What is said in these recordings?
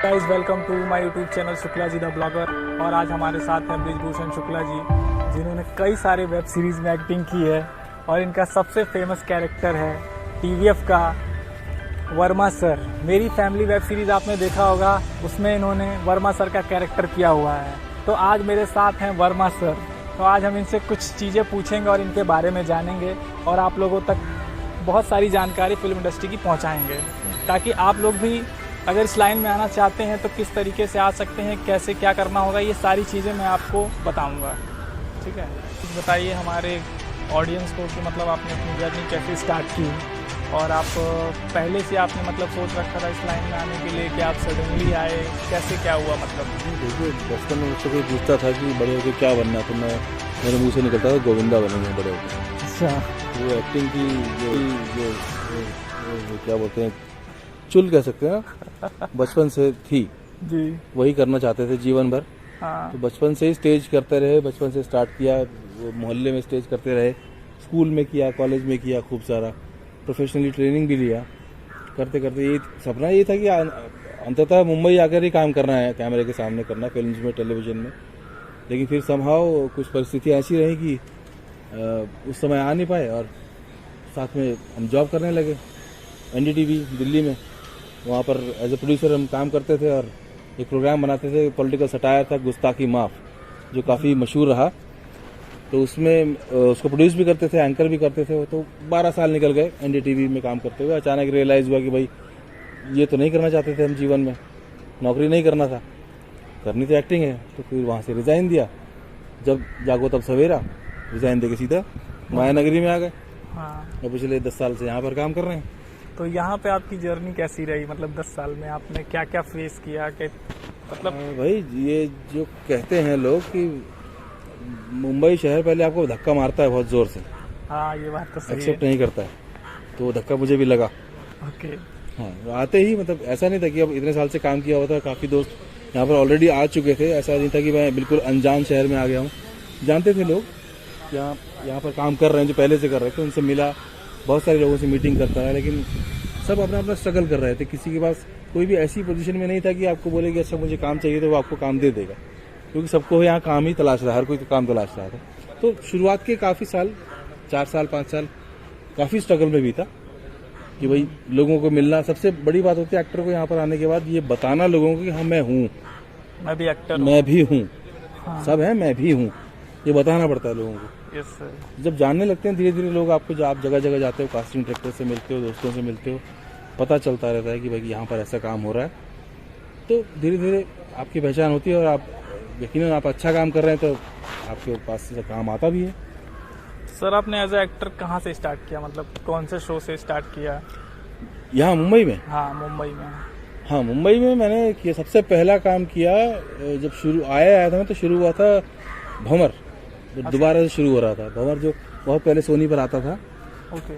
Guys welcome to my YouTube channel Shukla ji the blogger. और आज हमारे साथ हैं ब्रिजभूषण शुक्ला जी, जिन्होंने कई सारे वेब सीरीज़ में एक्टिंग की है और इनका सबसे फेमस कैरेक्टर है टीवीएफ का वर्मा सर। मेरी फैमिली वेब सीरीज़ आपने देखा होगा, उसमें इन्होंने वर्मा सर का कैरेक्टर किया हुआ है। तो आज मेरे साथ हैं वर्मा सर। तो आज हम इनसे कुछ चीज़ें पूछेंगे और इनके बारे में जानेंगे और आप लोगों तक बहुत सारी जानकारी फिल्म इंडस्ट्री की पहुंचाएंगे, ताकि आप लोग भी अगर इस लाइन में आना चाहते हैं तो किस तरीके से आ सकते हैं, कैसे क्या करना होगा, ये सारी चीज़ें मैं आपको बताऊंगा। ठीक है, कुछ बताइए हमारे ऑडियंस को कि मतलब आपने अपनी जर्नी कैसे स्टार्ट की और आप पहले से आपने मतलब सोच रखा था इस लाइन में आने के लिए कि आप सडनली आए, कैसे क्या हुआ मतलब? देखिए, बचपन में मुझसे कोई पूछता था कि बड़े होकर क्या बनना, तो मेरे मुंह से निकलता था गोविंदा बनेंगे बड़े होकर। अच्छा। वो एक्टिंग की जो क्या बोलते हैं, चुल कह सकते हैं, बचपन से थी जी। वही करना चाहते थे जीवन भर। हाँ। तो बचपन से ही स्टेज करते रहे, बचपन से स्टार्ट किया, वो मोहल्ले में स्टेज करते रहे, स्कूल में किया, कॉलेज में किया, खूब सारा प्रोफेशनली ट्रेनिंग भी लिया। करते करते ये सपना ये था कि अंततः मुंबई आकर ही काम करना है, कैमरे के सामने करना, फिल्म्स में, टेलीविजन में। लेकिन फिर समहाउ कुछ परिस्थितियाँ ऐसी रही कि उस समय आ नहीं पाए और साथ में हम जॉब करने लगे एनडीटीवी दिल्ली में। वहाँ पर एज ए प्रोड्यूसर हम काम करते थे और एक प्रोग्राम बनाते थे, पॉलिटिकल सटायर था, गुस्ताखी माफ, जो काफ़ी मशहूर रहा। तो उसमें उसको प्रोड्यूस भी करते थे, एंकर भी करते थे। तो 12 साल निकल गए एनडीटीवी में काम करते हुए। अचानक रियलाइज़ हुआ कि भाई ये तो नहीं करना चाहते थे हम जीवन में, नौकरी नहीं करना था, करनी तो एक्टिंग है। तो फिर वहाँ से रिज़ाइन दिया, जब जागो तब सवेरा, रिज़ाइन दे के सीधा माया नगरी में आ गए। हाँ। और पिछले 10 साल से यहाँ पर काम कर रहे हैं। तो यहाँ पे आपकी जर्नी कैसी रही, मतलब 10 साल में आपने क्या क्या फेस किया, कि मतलब? भाई ये जो कहते हैं लोग कि मुंबई शहर पहले आपको धक्का मारता है बहुत जोर से, हाँ ये बात तो सही है। एक्सेप्ट नहीं करता है, तो वो धक्का मुझे भी लगा। ओके। हाँ, आते ही मतलब ऐसा नहीं था कि अब इतने साल से काम किया हुआ था, काफ़ी दोस्त यहाँ पर ऑलरेडी आ चुके थे। ऐसा नहीं था कि मैं बिल्कुल अनजान शहर में आ गया हूँ। जानते थे लोग यहाँ पर काम कर रहे हैं, जो पहले से कर रहे थे, उनसे मिला, बहुत सारे लोगों से मीटिंग करता है, लेकिन सब अपना अपना स्ट्रगल कर रहे थे। किसी के पास कोई भी ऐसी पोजीशन में नहीं था कि आपको बोले कि अच्छा मुझे काम चाहिए तो वो आपको काम दे देगा, क्योंकि सबको यहाँ काम ही तलाश रहा है, हर कोई काम तलाश रहा था। तो शुरुआत के काफ़ी साल, 4 साल 5 साल काफ़ी स्ट्रगल में भी था कि भाई लोगों को मिलना। सबसे बड़ी बात होती है एक्टर को यहाँ पर आने के बाद, ये बताना लोगों को कि हाँ मैं हूँ, मैं भी एक्टर, मैं भी हूँ, हाँ। सब है, मैं भी हूँ, ये बताना पड़ता है लोगों को। Yes sir. जब जानने लगते हैं धीरे धीरे लोग आपको, जब आप जगह जगह जाते हो, कास्टिंग डायरेक्टर से मिलते हो, दोस्तों से मिलते हो, पता चलता रहता है कि भाई यहाँ पर ऐसा काम हो रहा है, तो धीरे धीरे आपकी पहचान होती है और आप यकीनन आप अच्छा काम कर रहे हैं तो आपके पास से काम आता भी है। सर आपने एज ए एक्टर कहाँ से स्टार्ट किया, मतलब कौन से शो से स्टार्ट किया? यहाँ मुंबई में? हाँ मुंबई में। हाँ मुंबई में मैंने किया, सबसे पहला काम किया जब शुरू आया था मैं, तो शुरू हुआ था भंवर, दोबारा से शुरू हो रहा था भंवर, जो बहुत पहले सोनी पर आता था। ओके।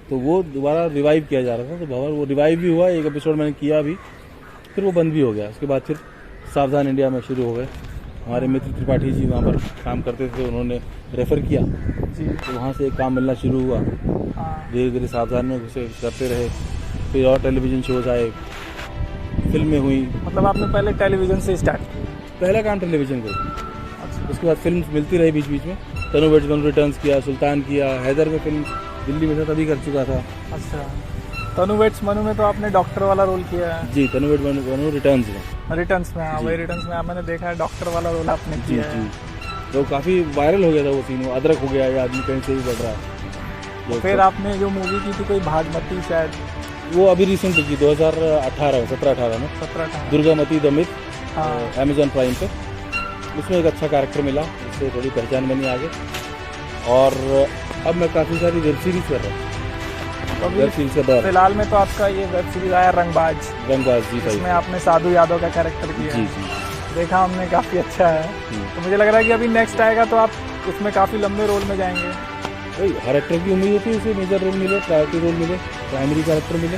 तो वो दोबारा रिवाइव किया जा रहा था, तो भंवर वो रिवाइव भी हुआ, एक एपिसोड मैंने किया भी, फिर वो बंद भी हो गया। उसके बाद फिर सावधान इंडिया में शुरू हो गए। हमारे मित्र त्रिपाठी जी वहाँ पर काम करते थे, उन्होंने रेफ़र किया जी। तो वहाँ से एक काम मिलना शुरू हुआ। हाँ। धीरे धीरे सावधान में घुसे, करते रहे, फिर और टेलीविज़न शोज आए, फिल्में हुई। मतलब आपने पहले टेलीविज़न से स्टार्ट किया? पहला काम टेलीविज़न का। अच्छा। उसके बाद फिल्म मिलती रही बीच बीच में। तनु वेड्स मनु रिटर्न्स किया, सुल्तान किया, हैदर में फिल्म दिल्ली में था तभी कर चुका था। अच्छा। तनु वेड्स मनु में तो आपने डॉक्टर वाला रोल किया है? जी, तनु वेड्स मनु रिटर्न्स में। रिटर्न्स में, हाँ वही रिटर्न्स में मैंने देखा है, डॉक्टर वाला रोल आपने जी किया है। जी, तो काफ़ी वायरल हो गया था वो सीन, वो अदरक हो गया, या आदमी कहीं से भी बढ़ रहा है। फिर आपने जो मूवी की थी कोई भागमती, शायद वो अभी रिसेंटली की 2018 17-18 में, 17-18, दुर्गामती द मिथ, हाँ। अमेजॉन प्राइम पे। उसमें एक अच्छा कैरेक्टर मिला, उससे थोड़ी पहचान बनी आगे। और अब मैं काफ़ी सारी वेब सीरीज कर रहा हूँ। वेब सीरीज का दौर फिलहाल में तो आपका ये वेब सीरीज आया रंगबाज जी भाई, इसमें आपने साधु यादव का कैरेक्टर किया जी है। जी। देखा हमने, काफ़ी अच्छा है। तो मुझे लग रहा है कि अभी नेक्स्ट आएगा तो आप उसमें काफ़ी लंबे रोल में जाएंगे। भाई हर एक्टर की उम्मीद होती है उसे मेजर रोल मिले, प्रायोरिटी रोल मिले, प्राइमरी कैरेक्टर मिले।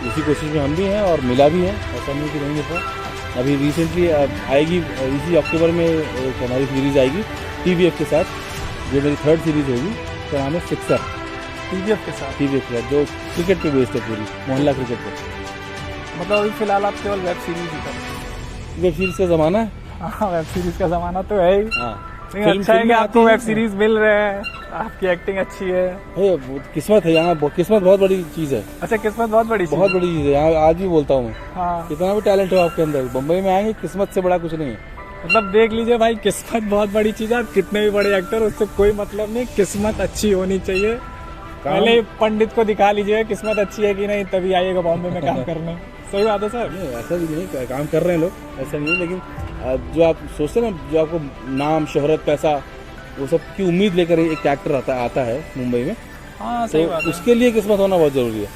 उसी कोशिश में हम भी हैं और मिला भी है, ऐसा नहीं कि नहीं मिल रहा। अभी रिसेंटली आएगी, इसी अक्टूबर में एक हमारी सीरीज़ आएगी टीवीएफ के साथ, जो मेरी 3rd सीरीज़ होगी। तो नाम है सिक्सर। टीवीएफ के साथ? टीवीएफ के साथ, जो क्रिकेट पे बेस्ड है, पूरी मोहल्ला क्रिकेट पे। मतलब अभी फिलहाल आप केवल वेब सीरीज ही करते हैं? वेब सीरीज का ज़माना है। हाँ, वेब सीरीज का ज़माना तो है ही। हाँ, लेकिन अच्छा है कि आपको वेब सीरीज मिल रहे हैं, आपकी एक्टिंग अच्छी है। वो किस्मत है यहाँ, किस्मत बहुत बड़ी चीज़ है। अच्छा, किस्मत बहुत बड़ी चीज़ बहुत बड़ी चीज़ है यहाँ, आज भी बोलता हूँ मैं। हाँ, कितना भी टैलेंट हो आपके अंदर, बम्बई में आएंगे किस्मत से बड़ा कुछ नहीं है। मतलब देख लीजिए भाई, किस्मत बहुत बड़ी चीज़ है। आप कितने भी बड़े एक्टर, उससे कोई मतलब नहीं, किस्मत अच्छी होनी चाहिए। पहले पंडित को दिखा लीजिए किस्मत अच्छी है कि नहीं, तभी आइएगा बॉम्बे में काम करने। सही बात है सर। नहीं, ऐसा भी नहीं, काम कर रहे हैं लोग, ऐसा नहीं है। लेकिन जो आप सोचते हैं ना, जो आपको नाम, शोहरत, पैसा, वो सब की उम्मीद लेकर एक एक्टर आता है मुंबई में, हाँ सही बात तो है। उसके लिए किस्मत होना बहुत ज़रूरी है।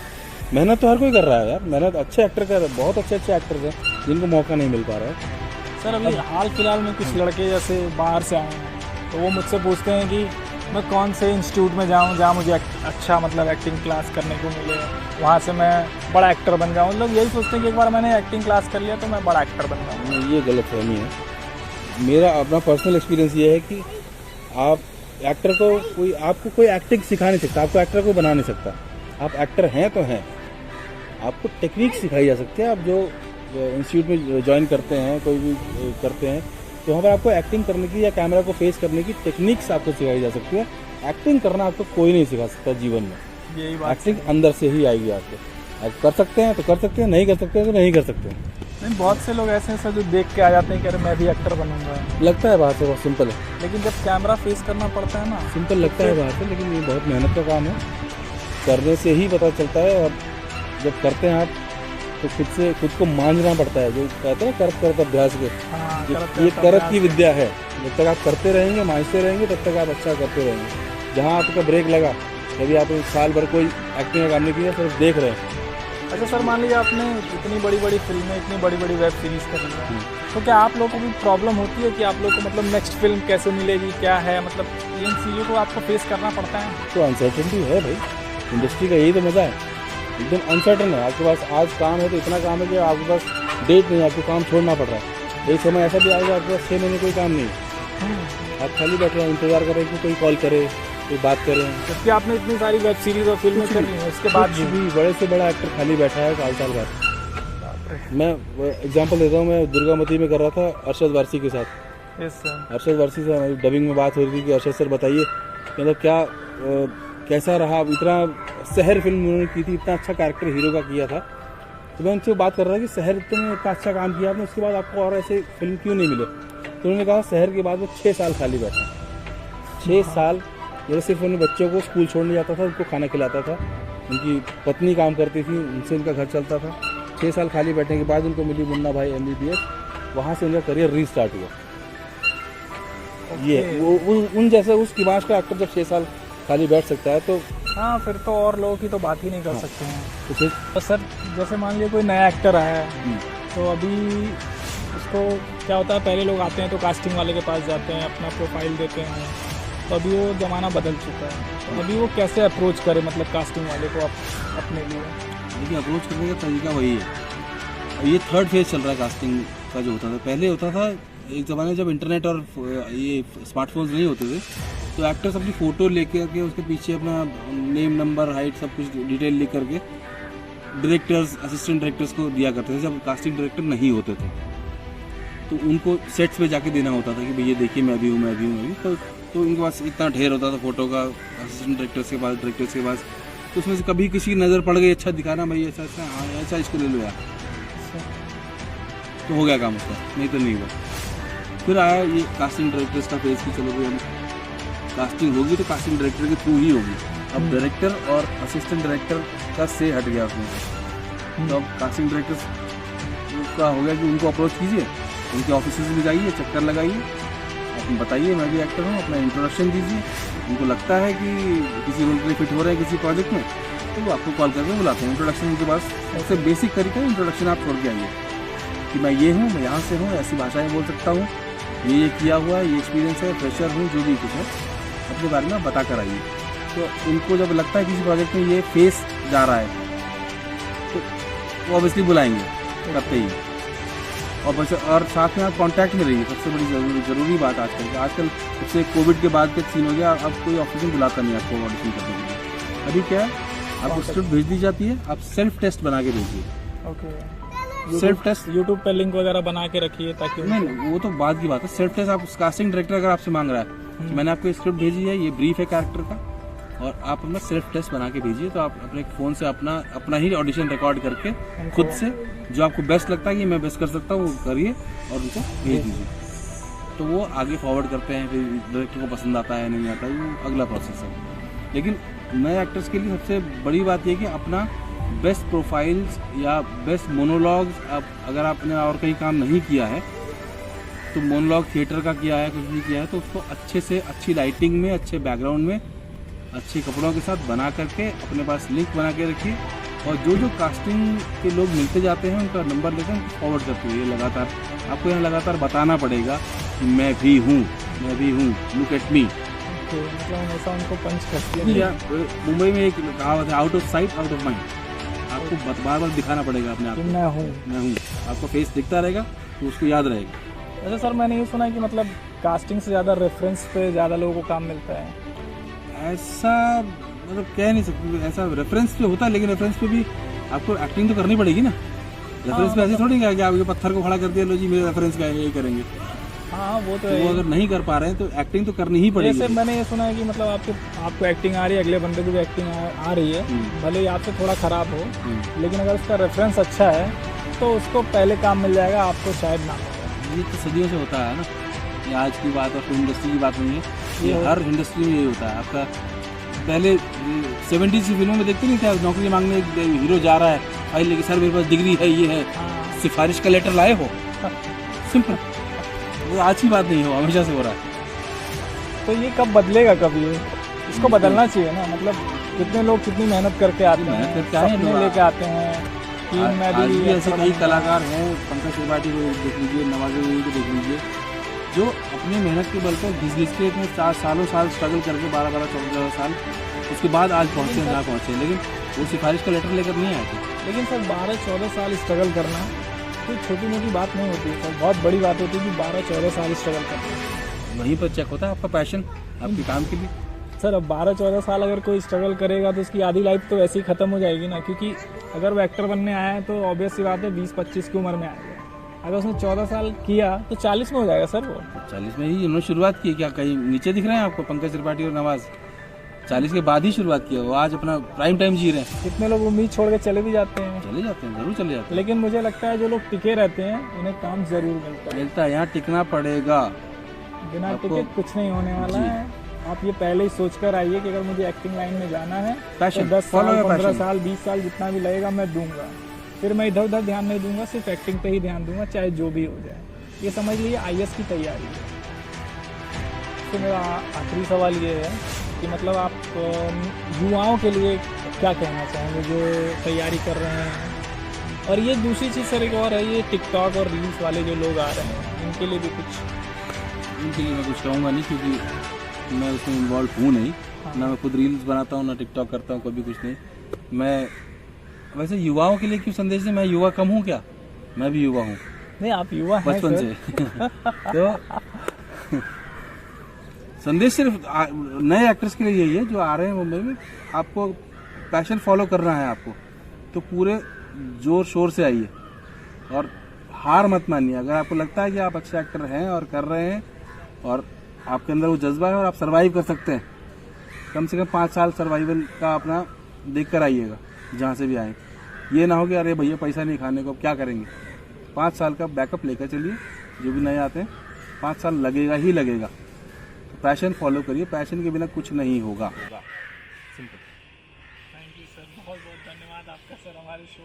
मेहनत तो हर कोई कर रहा है यार, मेहनत अच्छे एक्टर कर रहे हैं, बहुत अच्छे एक्टर्स हैं जिनको मौका नहीं मिल पा रहा है। सर अभी हाल फिलहाल में कुछ लड़के जैसे बाहर से आए हैं, तो वो मुझसे पूछते हैं कि मैं कौन से इंस्टीट्यूट में जाऊं जहां मुझे अच्छा मतलब एक्टिंग क्लास करने को मिले, वहां से मैं बड़ा एक्टर बन जाऊं। मतलब यही सोचते हैं कि एक बार मैंने एक्टिंग क्लास कर लिया तो मैं बड़ा एक्टर बन जाऊँ। ये गलत फहमी है। मेरा अपना पर्सनल एक्सपीरियंस ये है कि आप एक्टर को आपको कोई एक्टिंग सिखा नहीं सकता, आपको एक्टर को बना नहीं सकता। आप एक्टर हैं तो हैं, आपको टेक्निक सिखाई जा सकती है। आप जो इंस्टीट्यूट में ज्वाइन करते हैं, कोई भी करते हैं, तो वहाँ पर आपको एक्टिंग करने की या कैमरा को फेस करने की टेक्निक्स आपको सिखाई जा सकती है। एक्टिंग करना आपको कोई नहीं सिखा सकता जीवन में। यही बात एक्टिंग अंदर से ही आएगी आपको। आप कर सकते हैं तो कर सकते हैं, नहीं कर सकते हैं तो नहीं कर सकते हैं। नहीं, बहुत से लोग ऐसे हैं सर जो देख के आ जाते हैं कि अरे मैं भी एक्टर बनूंगा, लगता है बाहर से बहुत सिंपल है, लेकिन जब कैमरा फेस करना पड़ता है ना, सिंपल लगता है बाहर से, लेकिन ये बहुत मेहनत का काम है। करने से ही पता चलता है, और जब करते हैं आप तो खुद को मांझना पड़ता है। जो कहते हैं करत अभ्यास के, हाँ, ये करत की विद्या है। जब तक आप करते रहेंगे, मांझते रहेंगे, तब तक आप अच्छा करते रहेंगे। जहाँ आपका ब्रेक लगा, कभी आप साल भर कोई एक्टिंग का काम नहीं किया, सिर्फ देख रहे हैं। अच्छा सर, मान लीजिए आपने इतनी बड़ी बड़ी फिल्में, इतनी बड़ी बड़ी वेब सीरीज कर ली है, तो क्या आप लोगों को भी प्रॉब्लम होती है कि आप लोग को मतलब नेक्स्ट फिल्म कैसे मिलेगी, क्या है, मतलब इन चीज़ों को आपको फेस करना पड़ता है? तो अनसर्टेनिटी है भाई, इंडस्ट्री का यही तो मज़ा है। एकदम अनसर्टन है। आपके पास आज काम है तो इतना काम है कि आपके पास डेट नहीं है, आपको काम छोड़ना पड़ रहा है। एक समय ऐसा भी आएगा आपके पास 6 महीने कोई काम नहीं है, आप खाली बैठे हैं, इंतजार कर रहे हैं कि कोई कॉल करे, कोई बात करें। जबकि आपने इतनी सारी वेब सीरीज और फिल्में कर ली हैं, उसके बाद भी बड़े से बड़ा एक्टर खाली बैठा है साल बाद। मैं एग्जांपल देता हूँ, मैं दुर्गामती में कर रहा था अरशद वारसी के साथ। Yes sir. अरशद वारसी से हमारी डबिंग में बात हो रही थी कि अरशद सर बताइए मतलब क्या कैसा रहा। इतना शहर फिल्म उन्होंने की थी, इतना अच्छा कैरेक्टर हीरो का किया था। तो मैं उनसे बात कर रहा था कि शहर तुमने इतना अच्छा काम किया आपने, उसके बाद आपको और ऐसे फिल्म क्यों नहीं मिले। तो उन्होंने कहा शहर के बाद वो 6 साल खाली बैठा। 6 साल मेरे सिर्फ उन बच्चों को स्कूल छोड़ने जाता था, उनको खाना खिलाता था, उनकी पत्नी काम करती थी, उनसे उनका घर चलता था। 6 साल खाली बैठने के बाद उनको मिली मुन्ना भाई MBBS, वहाँ से उनका करियर रीस्टार्ट हुआ। ये वो उन जैसे उस किमाश का एक्टर जब 6 साल खाली बैठ सकता है तो हाँ, फिर तो और लोगों की तो बात ही नहीं कर सकते हैं। तो सर जैसे मान लीजिए कोई नया एक्टर आया है, तो अभी उसको क्या होता है, पहले लोग आते हैं तो कास्टिंग वाले के पास जाते हैं, अपना प्रोफाइल देते हैं। तो अभी वो ज़माना बदल चुका है, तो अभी वो कैसे अप्रोच करे मतलब कास्टिंग वाले को अपने लिए? देखिए, अप्रोच करने का तरीका वही है। ये थर्ड फेज चल रहा है कास्टिंग का जो होता था। पहले होता था एक ज़माने जब इंटरनेट और ये स्मार्टफोन्स नहीं होते थे, तो एक्टर्स अपनी फ़ोटो लेकर के उसके पीछे अपना नेम, नंबर, हाइट सब कुछ डिटेल लिख करके डायरेक्टर्स, असिस्टेंट डायरेक्टर्स को दिया करते थे। जब कास्टिंग डायरेक्टर नहीं होते थे तो उनको सेट्स पे जाके देना होता था कि भैया देखिए मैं भी हूँ। तो उनके पास इतना ढेर होता था फ़ोटो का, असिस्टेंट डायरेक्टर्स के पास, डायरेक्टर्स के पास। तो उसमें से कभी किसी की नज़र पड़ गई, अच्छा दिखाना भाई, ऐसा ऐसा, हाँ ऐसा इसको ले लो यार, तो हो गया काम उसका, नहीं तो नहीं हुआ। फिर आया ये कास्टिंग डायरेक्टर्स का फेज की चलो भाई हम कास्टिंग होगी तो कास्टिंग डायरेक्टर के थ्रू ही होगी। अब डायरेक्टर और असिस्टेंट डायरेक्टर का से हट गया उसमें। तो अब कास्टिंग डायरेक्टर्स का हो गया कि उनको अप्रोच कीजिए, उनके ऑफिस में जाइए, चक्कर लगाइए, आप बताइए मैं भी एक्टर हूँ, अपना इंट्रोडक्शन दीजिए। उनको लगता है कि किसी रोल के लिए फिट हो रहे हैं किसी प्रोजेक्ट में, तो वो आपको कॉल करके बुलाते हैं। इंट्रोडक्शन उनके पास सबसे बेसिक तरीका है, इंट्रोडक्शन आप छोड़ के आइए कि मैं ये हूँ, मैं यहाँ से हूँ, ऐसी भाषाएँ बोल सकता हूँ, ये किया हुआ है, ये एक्सपीरियंस है, फ्रेशर हूँ, जो भी कुछ है अपने बारे में बता कर आइए। तो उनको जब लगता है किसी प्रोजेक्ट में ये फेस जा रहा है तो वो ऑब्वियसली बुलाएंगे, करते ही। और साथ में आप कांटेक्ट में रहिए, सबसे बड़ी ज़रूरी बात आजकल उससे कोविड के बाद के सीन हो गया, अब कोई ऑफिस में बुलाता नहीं आपको ऑडिशन करने के लिए। अभी क्या है, आपको स्क्रिप्ट भेज दी जाती है, आप सेल्फ टेस्ट बना के भेजिए। ओके। सेल्फ टेस्ट यूट्यूब पे लिंक वगैरह बना के रखिए ताकि नहीं, वो तो बाद की बात है। सेल्फ टेस्ट आप कास्टिंग डायरेक्टर अगर आपसे मांग रहा है, मैंने आपको स्क्रिप्ट भेजी है, ये ब्रीफ है कैरेक्टर का, और आप अपना सेल्फ टेस्ट बना के भेजिए। तो आप अपने फ़ोन से अपना ही ऑडिशन रिकॉर्ड करके खुद से जो आपको बेस्ट लगता है कि मैं बेस्ट कर सकता हूँ वो करिए और उनको भेज दीजिए। तो वो आगे फॉरवर्ड करते हैं, फिर डायरेक्टर को पसंद आता है नहीं आता है, वो अगला प्रोसेस है। लेकिन नए एक्टर्स के लिए सबसे बड़ी बात ये कि अपना बेस्ट प्रोफाइल्स या बेस्ट मोनोलॉग्स, अगर आपने और कहीं काम नहीं किया है तो मोनोलॉग थिएटर का किया है, कुछ भी किया है, तो उसको अच्छे से अच्छी लाइटिंग में, अच्छे बैकग्राउंड में, अच्छे कपड़ों के साथ बना करके अपने पास लिंक बना के रखिए। और जो कास्टिंग के लोग मिलते जाते हैं उनका नंबर लेकर उनको फॉरवर्ड करते हुए लगातार आपको यहाँ लगातार बताना पड़ेगा कि मैं भी हूँ, लुक एट मी। मतलब हमेशा उनको पंच करती है। मुंबई में एक कहावत है, out of sight out of mind. आपको बार बार दिखाना पड़ेगा अपने आप को, मैं हूँ। आपको फेस दिखता रहेगा तो उसको याद रहेगा। अच्छा सर, मैंने ये सुना है कि मतलब कास्टिंग से ज़्यादा रेफरेंस पे ज़्यादा लोगों को काम मिलता है। ऐसा मतलब कह नहीं सकते, ऐसा रेफरेंस पे होता है, लेकिन रेफरेंस पे भी आपको एक्टिंग तो करनी पड़ेगी ना। रेफरेंस पे ऐसे थोड़ी कि आप ये पत्थर को खड़ा कर दिया, लो जी मेरे रेफरेंस का यही करेंगे। हाँ वो तो वो अगर नहीं कर पा रहे हैं तो एक्टिंग तो करनी ही पड़ेगी। जैसे मैंने ये सुना है कि मतलब आपको एक्टिंग आ रही है, अगले बंदे को भी एक्टिंग आ रही है, भले ही आपसे थोड़ा खराब हो, लेकिन अगर उसका रेफरेंस अच्छा है तो उसको पहले काम मिल जाएगा, आपको शायद ना होगा। ये तो सदियों से होता है ना, ये आज की बात और फिल्म इंडस्ट्री की बात नहीं है, ये हर इंडस्ट्री में यही होता है। आपका पहले 70s की फिल्मों में देखते नहीं थे, नौकरी मांगने एक हीरो जा रहा है, फाइल लेके, सर मेरे पास डिग्री है, ये है, सिफारिश का लेटर लाए हो, सिंपल। वो आज की बात नहीं हो, हमेशा से हो रहा है। तो ये कब बदलेगा? कभी इसको बदलना चाहिए ना। मतलब कितने लोग कितनी मेहनत करके आते हैं, सपने लेके आते हैं। आज भी ऐसे कई कलाकार हैं, पंकज त्रिपाठी को देख लीजिए, नवाजुद्दीन को देख लीजिए, जो अपनी मेहनत के बल पर घिस के इतने सालों साल स्ट्रगल करके 12-14 साल उसके बाद आज पहुँचे जहाँ पहुँचे, लेकिन वो सिफारिश का लेटर लेकर नहीं आए थे। लेकिन सर 12-14 साल स्ट्रगल करना कोई छोटी मोटी बात नहीं होती है सर, बहुत बड़ी बात होती है कि 12-14 साल स्ट्रगल करना। वहीं पर चेक होता है आपका पैशन आपके काम के लिए। सर अब 12-14 साल अगर कोई स्ट्रगल करेगा तो उसकी आधी लाइफ तो ऐसे ही ख़त्म हो जाएगी ना, क्योंकि अगर वो एक्टर बनने आया है तो ऑब्वियस सी बात है 20-25 की उम्र में आएगा। अगर उसने 14 साल किया तो 40 में हो जाएगा सर। वो 40 में ही उन्होंने शुरुआत की, क्या कहीं नीचे दिख रहे हैं आपको पंकज त्रिपाठी और नवाज? 40 के बाद ही शुरुआत किया, वो आज अपना प्राइम टाइम जी रहे हैं। कितने लोग उम्मीद छोड़ के चले भी जाते हैं, जरूर चले जाते हैं। लेकिन मुझे लगता है जो लोग टिके रहते हैं उन्हें काम जरूर मिलता है। यहाँ टिकना पड़ेगा, बिना टिके कुछ नहीं होने वाला है। आप ये पहले ही सोच कर आइए कि अगर मुझे एक्टिंग लाइन में जाना है तो 10 साल 15 साल 20 साल जितना भी लगेगा मैं दूंगा, फिर मैं इधर उधर ध्यान नहीं दूंगा, सिर्फ एक्टिंग पे ही ध्यान दूंगा, चाहे जो भी हो जाए। ये समझ लीजिए IAS की तैयारी है। तो मेरा आखिरी सवाल ये है कि मतलब आप युवाओं के लिए क्या कहना चाहेंगे जो तैयारी कर रहे हैं? और ये दूसरी चीज़ सर एक और है, ये टिकटॉक और रील्स वाले जो लोग आ रहे हैं, इनके लिए भी कुछ? इनके लिए मैं कुछ कहूँगा नहीं, क्योंकि मैं उसमें इन्वॉल्व हूँ नहीं। ना मैं खुद रील्स बनाता हूँ, ना टिकटॉक करता हूँ, कभी कुछ नहीं। मैं वैसे युवाओं के लिए क्यों संदेश है? मैं युवा कम हूँ क्या? मैं भी युवा हूँ। नहीं, आप युवा हैं बचपन से। तो संदेश सिर्फ नए एक्टर्स के लिए यही है जो आ रहे हैं मुंबई में। आपको पैशन फॉलो करना है आपको, तो पूरे जोर शोर से आइए और हार मत मानिए। अगर आपको लगता है कि आप अच्छे एक्टर हैं और कर रहे हैं और आपके अंदर वो जज्बा है और आप सर्वाइव कर सकते हैं, कम से कम 5 साल सर्वाइवल का अपना देख कर आइएगा जहाँ से भी आए। ये ना हो कि अरे भैया पैसा नहीं खाने को, अब क्या करेंगे। 5 साल का बैकअप लेकर चलिए, जो भी नए आते हैं 5 साल लगेगा ही लगेगा। तो पैशन फॉलो करिए, पैशन के बिना कुछ नहीं होगा। थैंक यू सर, बहुत बहुत धन्यवाद आपका सर हमारे शो